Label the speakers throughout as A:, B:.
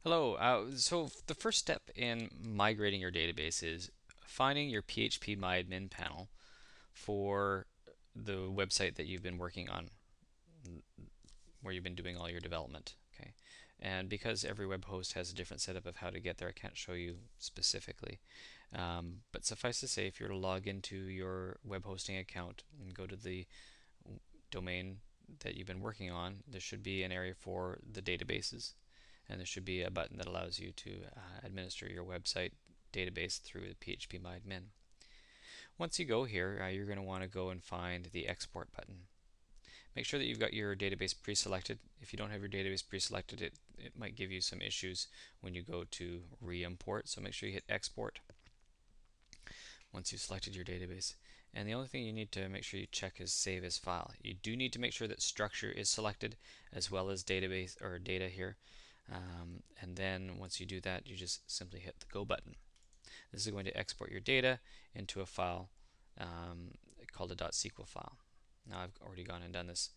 A: Hello. So the first step in migrating your database is finding your PHPMyAdmin panel for the website that you've been working on, where you've been doing all your development. Okay. And because every web host has a different setup of how to get there, I can't show you specifically. But suffice to say, if you were to log into your web hosting account and go to the domain that you've been working on, there should be an area for the databases, and there should be a button that allows you to administer your website database through the PHPMyAdmin. Once you go here, you're going to want to go and find the export button. Make sure that you've got your database pre-selected. If you don't have your database pre-selected, it might give you some issues when you go to re-import, so make sure you hit export once you've selected your database. And the only thing you need to make sure you check is save as file. You do need to make sure that structure is selected as well as database or data here. And then once you do that, you just simply hit the go button. This is going to export your data into a file called a .sql file. Now I've already gone and done this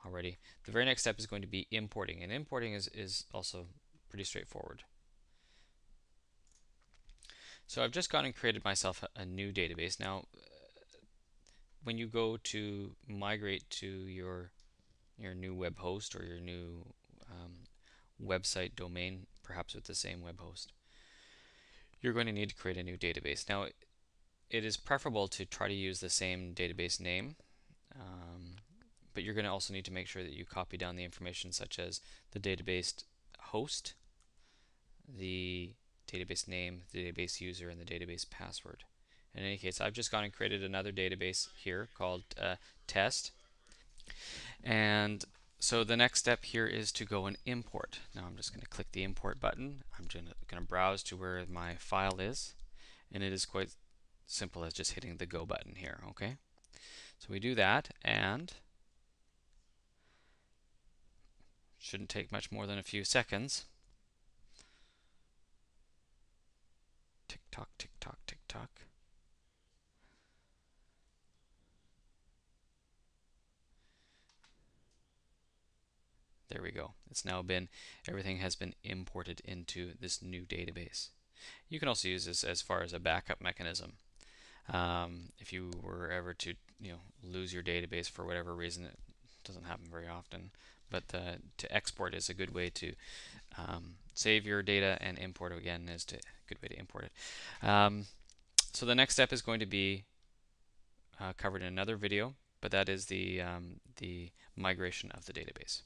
A: already. The very next step is going to be importing, and importing is also pretty straightforward. So I've just gone and created myself a new database. Now when you go to migrate to your new web host or your new website domain, perhaps with the same web host, you're going to need to create a new database. Now it is preferable to try to use the same database name, but you're going to also need to make sure that you copy down the information such as the database host, the database name, the database user, and the database password. In any case, I've just gone and created another database here called test. And so the next step here is to go and import. Now I'm just going to click the import button. I'm going to browse to where my file is, and it is quite simple as just hitting the go button here. Okay, so we do that, and shouldn't take much more than a few seconds. Tick tock, tick tock, tick tock. There we go. It's now been, everything has been imported into this new database. You can also use this as far as a backup mechanism. If you were ever to lose your database for whatever reason, it doesn't happen very often, but to export is a good way to save your data, and import again is a good way to import it. So the next step is going to be covered in another video, but that is the migration of the database.